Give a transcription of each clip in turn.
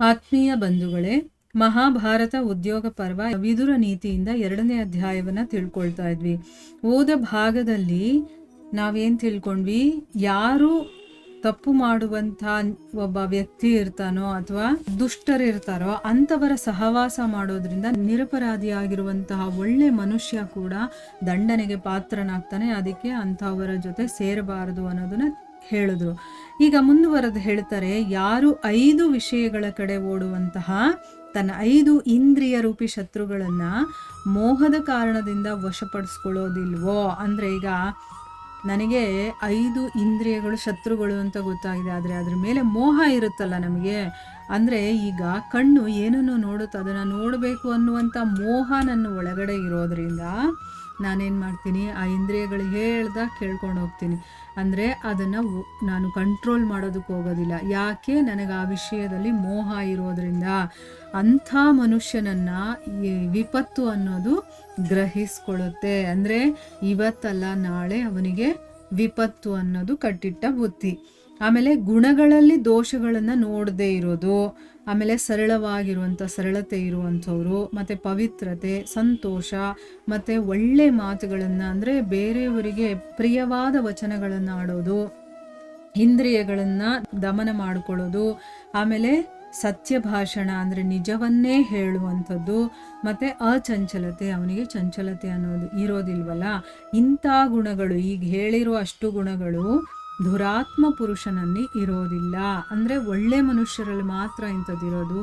ಆತ್ಮೀಯ ಬಂಧುಗಳೇ, ಮಹಾಭಾರತ ಉದ್ಯೋಗ ಪರ್ವ ವಿದುರ ನೀತಿಯಿಂದ 2ನೇ ಅಧ್ಯಾಯವನ್ನ ತಿಳ್ಕೊಳ್ತಾ ಇದ್ವಿ. ಓದ ಭಾಗದಲ್ಲಿ ನಾವೇನ್ ತಿಳ್ಕೊಂಡ್ವಿ, ಯಾರು ತಪ್ಪು ಮಾಡುವಂಥ ಒಬ್ಬ ವ್ಯಕ್ತಿ ಇರ್ತಾನೋ ಅಥವಾ ದುಷ್ಟರಿರ್ತಾರೋ ಅಂಥವರ ಸಹವಾಸ ಮಾಡೋದ್ರಿಂದ ನಿರಪರಾಧಿಯಾಗಿರುವಂತಹ ಒಳ್ಳೆ ಮನುಷ್ಯ ಕೂಡ ದಂಡನೆಗೆ ಪಾತ್ರನಾಗ್ತಾನೆ. ಅದಕ್ಕೆ ಅಂಥವರ ಜೊತೆ ಸೇರಬಾರದು ಅನ್ನೋದನ್ನ ಹೇಳಿದ್ರು. ಈಗ ಮುಂದುವರೆದು ಹೇಳ್ತಾರೆ, ಯಾರು 5 ವಿಷಯಗಳ ಕಡೆ ಓಡುವಂತಹ ತನ್ನ 5 ಇಂದ್ರಿಯ ರೂಪಿ ಶತ್ರುಗಳನ್ನ ಮೋಹದ ಕಾರಣದಿಂದ ವಶಪಡಿಸ್ಕೊಳ್ಳೋದಿಲ್ವೋ, ಅಂದ್ರೆ ಈಗ ನನಗೆ 5 ಇಂದ್ರಿಯಗಳು ಶತ್ರುಗಳು ಅಂತ ಗೊತ್ತಾಗಿದೆ, ಆದರೆ ಅದ್ರ ಮೇಲೆ ಮೋಹ ಇರುತ್ತಲ್ಲ ನಮಗೆ, ಅಂದರೆ ಈಗ ಕಣ್ಣು ಏನನ್ನು ನೋಡುತ್ತೋ ಅದನ್ನು ನೋಡಬೇಕು ಅನ್ನುವಂಥ ಮೋಹ ನನ್ನ ಒಳಗಡೆ ಇರೋದ್ರಿಂದ ನಾನೇನು ಮಾಡ್ತೀನಿ, ಆ ಇಂದ್ರಿಯಗಳಿಗೆ ಹೇಳ್ದಾಗ ಕೇಳ್ಕೊಂಡು ಹೋಗ್ತೀನಿ. ಅಂದರೆ ಅದನ್ನು ನಾನು ಕಂಟ್ರೋಲ್ ಮಾಡೋದಕ್ಕೆ ಹೋಗೋದಿಲ್ಲ. ಯಾಕೆ? ನನಗೆ ಆ ವಿಷಯದಲ್ಲಿ ಮೋಹ ಇರೋದ್ರಿಂದ. ಅಂಥ ಮನುಷ್ಯನನ್ನು ಈ ವಿಪತ್ತು ಅನ್ನೋದು ಗ್ರಹಿಸ್ಕೊಳ್ಳುತ್ತೆ. ಅಂದರೆ ಇವತ್ತಲ್ಲ ನಾಳೆ ಅವನಿಗೆ ವಿಪತ್ತು ಅನ್ನೋದು ಕಟ್ಟಿಟ್ಟ ಬುತ್ತಿ. ಆಮೇಲೆ ಗುಣಗಳಲ್ಲಿ ದೋಷಗಳನ್ನು ನೋಡದೇ ಇರೋದು, ಆಮೇಲೆ ಸರಳವಾಗಿರುವಂಥ ಸರಳತೆ ಇರುವಂಥವ್ರು, ಮತ್ತು ಪವಿತ್ರತೆ, ಸಂತೋಷ, ಮತ್ತು ಒಳ್ಳೆ ಮಾತುಗಳನ್ನು ಅಂದರೆ ಬೇರೆಯವರಿಗೆ ಪ್ರಿಯವಾದ ವಚನಗಳನ್ನು ಆಡೋದು, ಇಂದ್ರಿಯಗಳನ್ನು ದಮನ ಮಾಡಿಕೊಳ್ಳೋದು, ಆಮೇಲೆ ಸತ್ಯ ಭಾಷಣ ಅಂದರೆ ನಿಜವನ್ನೇ ಹೇಳುವಂಥದ್ದು, ಮತ್ತು ಅಚಂಚಲತೆ, ಅವನಿಗೆ ಚಂಚಲತೆ ಅನ್ನೋದು ಇರೋದಿಲ್ವಲ್ಲ. ಇಂಥ ಗುಣಗಳು, ಈಗ ಹೇಳಿರೋ ಅಷ್ಟು ಗುಣಗಳು ದುರಾತ್ಮ ಪುರುಷನಲ್ಲಿ ಇರೋದಿಲ್ಲ. ಅಂದರೆ ಒಳ್ಳೆ ಮನುಷ್ಯರಲ್ಲಿ ಮಾತ್ರ ಇಂಥದ್ದಿರೋದು.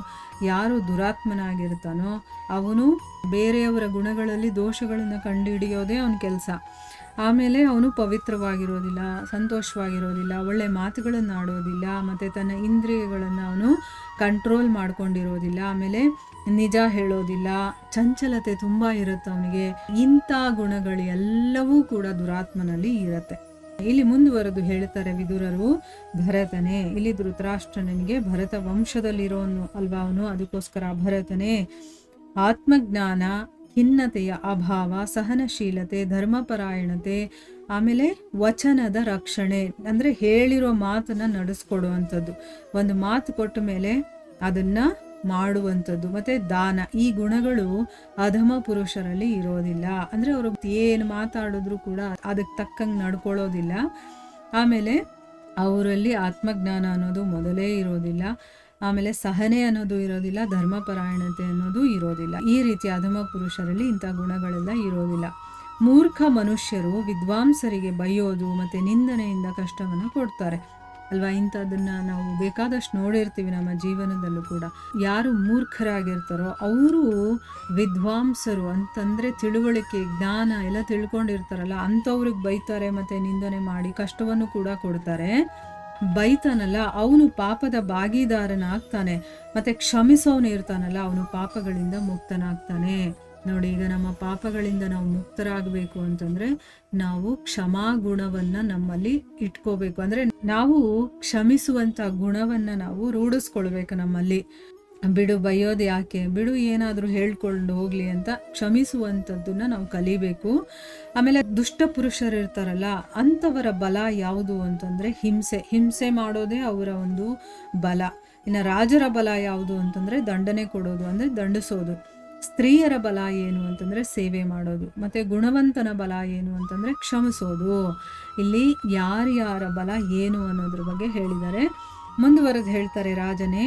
ಯಾರು ದುರಾತ್ಮನಾಗಿರ್ತಾನೋ ಅವನು ಬೇರೆಯವರ ಗುಣಗಳಲ್ಲಿ ದೋಷಗಳನ್ನು ಕಂಡುಹಿಡಿಯೋದೇ ಅವನ ಕೆಲಸ. ಆಮೇಲೆ ಅವನು ಪವಿತ್ರವಾಗಿರೋದಿಲ್ಲ, ಸಂತೋಷವಾಗಿರೋದಿಲ್ಲ, ಒಳ್ಳೆ ಮಾತುಗಳನ್ನು ಆಡೋದಿಲ್ಲ, ಮತ್ತು ತನ್ನ ಇಂದ್ರಿಯಗಳನ್ನು ಅವನು ಕಂಟ್ರೋಲ್ ಮಾಡ್ಕೊಂಡಿರೋದಿಲ್ಲ, ಆಮೇಲೆ ನಿಜ ಹೇಳೋದಿಲ್ಲ, ಚಂಚಲತೆ ತುಂಬ ಇರುತ್ತೆ ಅವನಿಗೆ. ಇಂಥ ಗುಣಗಳು ಎಲ್ಲವೂ ಕೂಡ ದುರಾತ್ಮನಲ್ಲಿ ಇರುತ್ತೆ. ಇಲ್ಲಿ ಮುಂದುವರೆದು ಹೇಳ್ತಾರೆ ವಿದುರರು, ಭರತನೇ, ಇಲ್ಲಿ ಧೃತರಾಷ್ಟ್ರನಿಗೆ ಭರತ ವಂಶದಲ್ಲಿರೋನು ಅಲ್ವಾ ಅವನು, ಅದಕ್ಕೋಸ್ಕರ ಭರತನೇ ಆತ್ಮಜ್ಞಾನ, ಖಿನ್ನತೆಯ ಅಭಾವ, ಸಹನಶೀಲತೆ, ಧರ್ಮಪರಾಯಣತೆ, ಆಮೇಲೆ ವಚನದ ರಕ್ಷಣೆ ಅಂದರೆ ಹೇಳಿರೋ ಮಾತನ್ನು ನಡೆಸ್ಕೊಡುವಂಥದ್ದು, ಒಂದು ಮಾತು ಕೊಟ್ಟ ಮೇಲೆ ಅದನ್ನು ಮಾಡುವಂಥದ್ದು, ಮತ್ತು ದಾನ. ಈ ಗುಣಗಳು ಅಧಮ ಪುರುಷರಲ್ಲಿ ಇರೋದಿಲ್ಲ. ಅಂದರೆ ಅವರು ಏನು ಮಾತಾಡಿದ್ರು ಕೂಡ ಅದಕ್ಕೆ ತಕ್ಕಂಗೆ ನಡ್ಕೊಳ್ಳೋದಿಲ್ಲ. ಆಮೇಲೆ ಅವರಲ್ಲಿ ಆತ್ಮಜ್ಞಾನ ಅನ್ನೋದು ಮೊದಲೇ ಇರೋದಿಲ್ಲ, ಆಮೇಲೆ ಸಹನೆ ಅನ್ನೋದು ಇರೋದಿಲ್ಲ, ಧರ್ಮಪರಾಯಣತೆ ಅನ್ನೋದು ಇರೋದಿಲ್ಲ. ಈ ರೀತಿ ಅಧಮ ಪುರುಷರಲ್ಲಿ ಇಂಥ ಗುಣಗಳೆಲ್ಲ ಇರೋದಿಲ್ಲ. ಮೂರ್ಖ ಮನುಷ್ಯರು ವಿದ್ವಾಂಸರಿಗೆ ಬೈಯೋದು ಮತ್ತು ನಿಂದನೆಯಿಂದ ಕಷ್ಟವನ್ನು ಕೊಡ್ತಾರೆ ಅಲ್ವಾ. ಇಂಥದ್ದನ್ನು ನಾವು ಬೇಕಾದಷ್ಟು ನೋಡಿರ್ತೀವಿ ನಮ್ಮ ಜೀವನದಲ್ಲೂ ಕೂಡ. ಯಾರು ಮೂರ್ಖರಾಗಿರ್ತಾರೋ ಅವರು ವಿದ್ವಾಂಸರು ಅಂತಂದರೆ ತಿಳುವಳಿಕೆ, ಜ್ಞಾನ ಎಲ್ಲ ತಿಳ್ಕೊಂಡಿರ್ತಾರಲ್ಲ ಅಂಥವ್ರಿಗೆ ಬೈತಾರೆ ಮತ್ತು ನಿಂದನೆ ಮಾಡಿ ಕಷ್ಟವನ್ನು ಕೂಡ ಕೊಡ್ತಾರೆ. ಬೈತಾನಲ್ಲ ಅವನು ಪಾಪದ ಭಾಗಿದಾರನಾಗ್ತಾನೆ, ಮತ್ತು ಕ್ಷಮಿಸೋನು ಇರ್ತಾನಲ್ಲ ಅವನು ಪಾಪಗಳಿಂದ ಮುಕ್ತನಾಗ್ತಾನೆ. ನೋಡಿ, ಈಗ ನಮ್ಮ ಪಾಪಗಳಿಂದ ನಾವು ಮುಕ್ತರಾಗಬೇಕು ಅಂತಂದರೆ ನಾವು ಕ್ಷಮಾ ಗುಣವನ್ನು ನಮ್ಮಲ್ಲಿ ಇಟ್ಕೋಬೇಕು. ಅಂದರೆ ನಾವು ಕ್ಷಮಿಸುವಂಥ ಗುಣವನ್ನು ನಾವು ರೂಢಿಸ್ಕೊಳ್ಬೇಕು ನಮ್ಮಲ್ಲಿ. ಬಿಡು ಬೈಯೋದು ಯಾಕೆ, ಬಿಡು ಏನಾದರೂ ಹೇಳ್ಕೊಂಡು ಹೋಗಲಿ ಅಂತ ಕ್ಷಮಿಸುವಂಥದ್ದನ್ನು ನಾವು ಕಲಿಬೇಕು. ಆಮೇಲೆ ದುಷ್ಟ ಪುರುಷರು ಇರ್ತಾರಲ್ಲ ಅಂಥವರ ಬಲ ಯಾವುದು ಅಂತಂದರೆ ಹಿಂಸೆ ಮಾಡೋದೇ ಅವರ ಒಂದು ಬಲ. ಇನ್ನು ರಾಜರ ಬಲ ಯಾವುದು ಅಂತಂದರೆ ದಂಡನೆ ಕೊಡೋದು, ಅಂದರೆ ದಂಡಿಸೋದು. ಸ್ತ್ರೀಯರ ಬಲ ಏನು ಅಂತಂದರೆ ಸೇವೆ ಮಾಡೋದು, ಮತ್ತು ಗುಣವಂತನ ಬಲ ಏನು ಅಂತಂದರೆ ಕ್ಷಮಿಸೋದು. ಇಲ್ಲಿ ಯಾರ್ಯಾರ ಬಲ ಏನು ಅನ್ನೋದ್ರ ಬಗ್ಗೆ ಹೇಳಿದ್ದಾರೆ. ಮುಂದುವರೆದು ಹೇಳ್ತಾರೆ, ರಾಜನೇ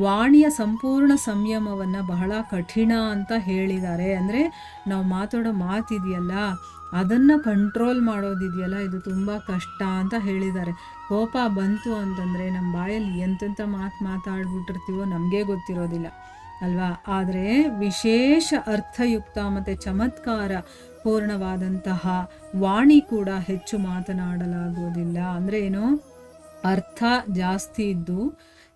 ವಾಣಿಯ ಸಂಪೂರ್ಣ ಸಂಯಮವನ್ನು ಬಹಳ ಕಠಿಣ ಅಂತ ಹೇಳಿದ್ದಾರೆ. ಅಂದರೆ ನಾವು ಮಾತಾಡೋ ಮಾತಿದೆಯಲ್ಲ ಅದನ್ನು ಕಂಟ್ರೋಲ್ ಮಾಡೋದಿದೆಯಲ್ಲ ಇದು ತುಂಬ ಕಷ್ಟ ಅಂತ ಹೇಳಿದ್ದಾರೆ. ಕೋಪ ಬಂತು ಅಂತಂದರೆ ನಮ್ಮ ಬಾಯಲ್ಲಿ ಎಂತೆಂಥ ಮಾತಾಡ್ಬಿಟ್ಟಿರ್ತೀವೋ ನಮಗೇ ಗೊತ್ತಿರೋದಿಲ್ಲ ಅಲ್ವಾ. ಆದರೆ ವಿಶೇಷ ಅರ್ಥಯುಕ್ತ ಮತ್ತು ಚಮತ್ಕಾರ ಪೂರ್ಣವಾದಂತಹ ವಾಣಿ ಕೂಡ ಹೆಚ್ಚು ಮಾತನಾಡಲಾಗುವುದಿಲ್ಲ. ಅಂದರೆ ಏನು, ಅರ್ಥ ಜಾಸ್ತಿ ಇದ್ದು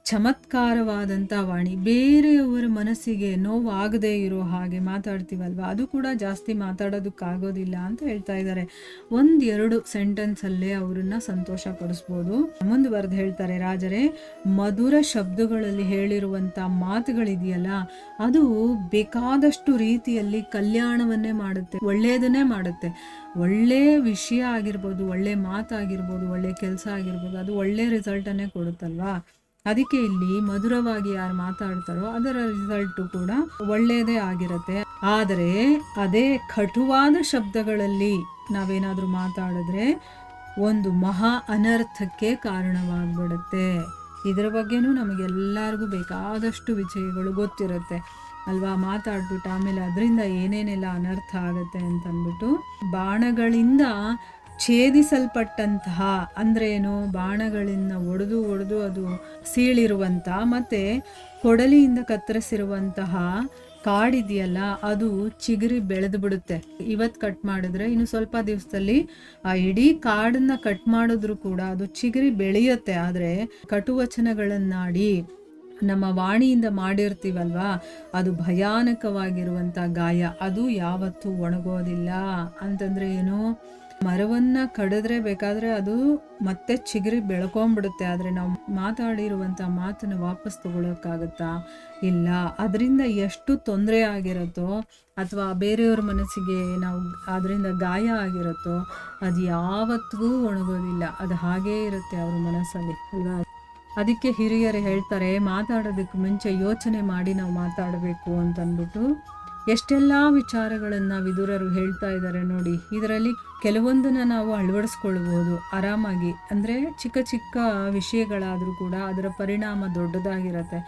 ಚಮತ್ಕಾರವಾದಂಥ ವಾಣಿ, ಬೇರೆಯವರ ಮನಸ್ಸಿಗೆ ನೋವಾಗದೇ ಇರೋ ಹಾಗೆ ಮಾತಾಡ್ತೀವಲ್ವ ಅದು ಕೂಡ ಜಾಸ್ತಿ ಮಾತಾಡೋದಕ್ಕಾಗೋದಿಲ್ಲ ಅಂತ ಹೇಳ್ತಾ ಇದ್ದಾರೆ. 1-2 ಸೆಂಟೆನ್ಸಲ್ಲೇ ಅವರನ್ನು ಸಂತೋಷ ಪಡಿಸ್ಬೋದು. ಮುಂದುವರೆದು ಹೇಳ್ತಾರೆ, ರಾಜರೇ ಮಧುರ ಶಬ್ದಗಳಲ್ಲಿ ಹೇಳಿರುವಂಥ ಮಾತುಗಳಿದೆಯಲ್ಲ ಅದು ಬೇಕಾದಷ್ಟು ರೀತಿಯಲ್ಲಿ ಕಲ್ಯಾಣವನ್ನೇ ಮಾಡುತ್ತೆ, ಒಳ್ಳೆಯದನ್ನೇ ಮಾಡುತ್ತೆ. ಒಳ್ಳೆ ವಿಷಯ ಆಗಿರ್ಬೋದು, ಒಳ್ಳೆ ಮಾತಾಗಿರ್ಬೋದು, ಒಳ್ಳೆ ಕೆಲಸ ಆಗಿರ್ಬೋದು, ಅದು ಒಳ್ಳೆ ರಿಸಲ್ಟನ್ನೇ ಕೊಡುತ್ತಲ್ವಾ. ಅದಕ್ಕೆ ಇಲ್ಲಿ ಮಧುರವಾಗಿ ಯಾರು ಮಾತಾಡ್ತಾರೋ ಅದರ ರಿಸಲ್ಟು ಕೂಡ ಒಳ್ಳೆಯದೇ ಆಗಿರುತ್ತೆ. ಆದರೆ ಅದೇ ಕಟುವಾದ ಶಬ್ದಗಳಲ್ಲಿ ನಾವೇನಾದರೂ ಮಾತಾಡಿದ್ರೆ ಒಂದು ಮಹಾ ಅನರ್ಥಕ್ಕೆ ಕಾರಣವಾಗ್ಬಿಡುತ್ತೆ. ಇದರ ಬಗ್ಗೆನೂ ನಮಗೆಲ್ಲರಿಗೂ ಬೇಕಾದಷ್ಟು ವಿಷಯಗಳು ಗೊತ್ತಿರುತ್ತೆ ಅಲ್ವಾ. ಮಾತಾಡ್ಬಿಟ್ಟು ಆಮೇಲೆ ಅದರಿಂದ ಏನೇನೆಲ್ಲ ಅನರ್ಥ ಆಗುತ್ತೆ ಅಂತಂದ್ಬಿಟ್ಟು, ಬಾಣಗಳಿಂದ ಛೇದಿಸಲ್ಪಟ್ಟಂತಹ ಅಂದ್ರೆ ಏನು, ಬಾಣಗಳಿಂದ ಒಡೆದು ಅದು ಸೀಳಿರುವಂಥ ಮತ್ತು ಕೊಡಲಿಯಿಂದ ಕತ್ತರಿಸಿರುವಂತಹ ಕಾಡಿದೆಯಲ್ಲ ಅದು ಚಿಗುರಿ ಬೆಳೆದು ಬಿಡುತ್ತೆ. ಇವತ್ತು ಕಟ್ ಮಾಡಿದ್ರೆ ಇನ್ನು ಸ್ವಲ್ಪ ದಿವಸದಲ್ಲಿ ಆ ಇಡೀ ಕಾಡನ್ನ ಕಟ್ ಮಾಡಿದ್ರು ಕೂಡ ಅದು ಚಿಗುರಿ ಬೆಳೆಯುತ್ತೆ. ಆದರೆ ಕಟುವಚನಗಳನ್ನಾಡಿ ನಮ್ಮ ವಾಣಿಯಿಂದ ಮಾಡಿರ್ತೀವಲ್ವಾ, ಅದು ಭಯಾನಕವಾಗಿರುವಂಥ ಗಾಯ, ಅದು ಯಾವತ್ತೂ ಒಣಗೋದಿಲ್ಲ. ಅಂತಂದರೆ ಏನು, ಮರವನ್ನ ಕಡಿದ್ರೆ ಬೇಕಾದರೆ ಅದು ಮತ್ತೆ ಚಿಗುರಿ ಬೆಳ್ಕೊಂಡ್ಬಿಡುತ್ತೆ. ಆದರೆ ನಾವು ಮಾತಾಡಿರುವಂಥ ಮಾತನ್ನು ವಾಪಸ್ ತಗೊಳಕ್ಕಾಗತ್ತಾ? ಇಲ್ಲ. ಅದರಿಂದ ಎಷ್ಟು ತೊಂದರೆ ಆಗಿರುತ್ತೋ ಅಥವಾ ಬೇರೆಯವ್ರ ಮನಸ್ಸಿಗೆ ನಾವು ಅದರಿಂದ ಗಾಯ ಆಗಿರುತ್ತೋ ಅದು ಯಾವತ್ತಿಗೂ ಒಣಗೋದಿಲ್ಲ. ಅದು ಹಾಗೇ ಇರುತ್ತೆ ಅವ್ರ ಮನಸ್ಸಲ್ಲಿ ಅಲ್ವಾ. ಅದಕ್ಕೆ ಹಿರಿಯರು ಹೇಳ್ತಾರೆ, ಮಾತಾಡೋದಕ್ಕೆ ಮುಂಚೆ ಯೋಚನೆ ಮಾಡಿ ನಾವು ಮಾತಾಡಬೇಕು ಅಂತಂದ್ಬಿಟ್ಟು. ಎಷ್ಟೆಲ್ಲ ವಿಚಾರಗಳನ್ನು ವಿದುರರು ಹೇಳ್ತಾ ಇದ್ದಾರೆ ನೋಡಿ. ಇದರಲ್ಲಿ ಕೆಲವೊಂದನ್ನು ನಾವು ಅಳವಡಿಸ್ಕೊಳ್ಬೋದು ಆರಾಮಾಗಿ. ಅಂದರೆ ಚಿಕ್ಕ ಚಿಕ್ಕ ವಿಷಯಗಳಾದರೂ ಕೂಡ ಅದರ ಪರಿಣಾಮ ದೊಡ್ಡದಾಗಿರುತ್ತೆ.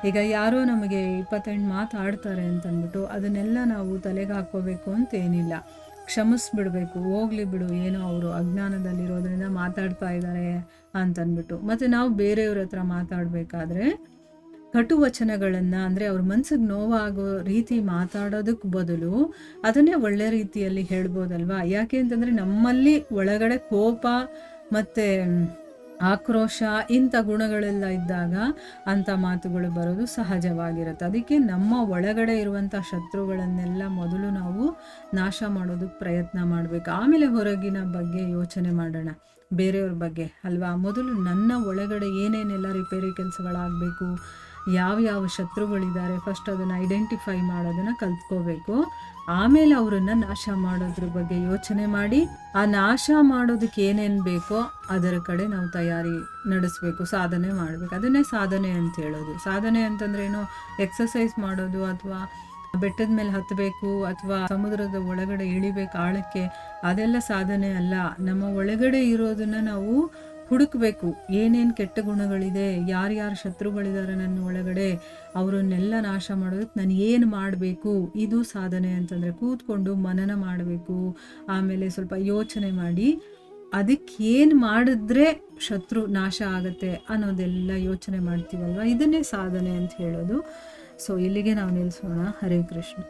ಈಗ ಯಾರೋ ನಮಗೆ 28 ಮಾತಾಡ್ತಾರೆ ಅಂತಂದ್ಬಿಟ್ಟು ಅದನ್ನೆಲ್ಲ ನಾವು ತಲೆಗೆ ಹಾಕ್ಕೋಬೇಕು ಅಂತೇನಿಲ್ಲ. ಕ್ಷಮಿಸ್ಬಿಡ್ಬೇಕು, ಹೋಗ್ಲಿ ಬಿಡು, ಏನೋ ಅವರು ಅಜ್ಞಾನದಲ್ಲಿರೋದ್ರಿಂದ ಮಾತಾಡ್ತಾ ಇದ್ದಾರೆ ಅಂತಂದ್ಬಿಟ್ಟು. ಮತ್ತು ನಾವು ಬೇರೆಯವ್ರ ಹತ್ರ ಮಾತಾಡಬೇಕಾದ್ರೆ ಕಟು ವಚನಗಳನ್ನು ಅಂದರೆ ಅವ್ರ ಮನ್ಸಿಗೆ ನೋವಾಗೋ ರೀತಿ ಮಾತಾಡೋದಕ್ಕೆ ಬದಲು ಅದನ್ನೇ ಒಳ್ಳೆ ರೀತಿಯಲ್ಲಿ ಹೇಳ್ಬೋದಲ್ವಾ. ಯಾಕೆ ಅಂತಂದರೆ ನಮ್ಮಲ್ಲಿ ಒಳಗಡೆ ಕೋಪ ಮತ್ತು ಆಕ್ರೋಶ ಇಂಥ ಗುಣಗಳೆಲ್ಲ ಇದ್ದಾಗ ಅಂಥ ಮಾತುಗಳು ಬರೋದು ಸಹಜವಾಗಿರುತ್ತೆ. ಅದಕ್ಕೆ ನಮ್ಮ ಒಳಗಡೆ ಇರುವಂಥ ಶತ್ರುಗಳನ್ನೆಲ್ಲ ಮೊದಲು ನಾವು ನಾಶ ಮಾಡೋದಕ್ಕೆ ಪ್ರಯತ್ನ ಮಾಡಬೇಕು. ಆಮೇಲೆ ಹೊರಗಿನ ಬಗ್ಗೆ ಯೋಚನೆ ಮಾಡೋಣ, ಬೇರೆಯವ್ರ ಬಗ್ಗೆ ಅಲ್ವಾ. ಮೊದಲು ನನ್ನ ಒಳಗಡೆ ಏನೇನೆಲ್ಲ ರಿಪೇರಿ ಕೆಲಸಗಳಾಗಬೇಕು, ಯಾವ ಶತ್ರುಗಳಿದ್ದಾರೆ ಫಸ್ಟ್ ಅದನ್ನು ಐಡೆಂಟಿಫೈ ಮಾಡೋದನ್ನು ಕಲ್ತ್ಕೋಬೇಕು. ಆಮೇಲೆ ಅವರನ್ನು ನಾಶ ಮಾಡೋದ್ರ ಬಗ್ಗೆ ಯೋಚನೆ ಮಾಡಿ ಆ ನಾಶ ಮಾಡೋದಕ್ಕೆ ಏನೇನು ಬೇಕೋ ಅದರ ಕಡೆ ನಾವು ತಯಾರಿ ನಡೆಸಬೇಕು, ಸಾಧನೆ ಮಾಡಬೇಕು. ಅದನ್ನೇ ಸಾಧನೆ ಅಂತ ಹೇಳೋದು. ಸಾಧನೆ ಅಂತಂದ್ರೆ ಏನೋ ಎಕ್ಸಸೈಸ್ ಮಾಡೋದು ಅಥವಾ ಬೆಟ್ಟದ ಮೇಲೆ ಹತ್ತಬೇಕು ಅಥವಾ ಸಮುದ್ರದ ಒಳಗಡೆ ಇಳಿಬೇಕು ಆಳಕ್ಕೆ, ಅದೆಲ್ಲ ಸಾಧನೆ ಅಲ್ಲ. ನಮ್ಮ ಒಳಗಡೆ ಇರೋದನ್ನು ನಾವು ಹುಡುಕಬೇಕು. ಏನೇನು ಕೆಟ್ಟ ಗುಣಗಳಿದೆ, ಯಾರ್ಯಾರು ಶತ್ರುಗಳಿದ್ದಾರೆ ನನ್ನ ಒಳಗಡೆ, ಅವರನ್ನೆಲ್ಲ ನಾಶ ಮಾಡೋದಕ್ಕೆ ನಾನು ಏನು ಮಾಡಬೇಕು, ಇದು ಸಾಧನೆ ಅಂತಂದರೆ. ಕೂತ್ಕೊಂಡು ಮನನ ಮಾಡಬೇಕು, ಆಮೇಲೆ ಸ್ವಲ್ಪ ಯೋಚನೆ ಮಾಡಿ ಅದಕ್ಕೆ ಏನು ಮಾಡಿದ್ರೆ ಶತ್ರು ನಾಶ ಆಗುತ್ತೆ ಅನ್ನೋದೆಲ್ಲ ಯೋಚನೆ ಮಾಡ್ತೀವಲ್ವ, ಇದನ್ನೇ ಸಾಧನೆ ಅಂತ ಹೇಳೋದು. ಸೊ ಇಲ್ಲಿಗೆ ನಾವು ನಿಲ್ಲಿಸೋಣ. ಹರೇ ಕೃಷ್ಣ.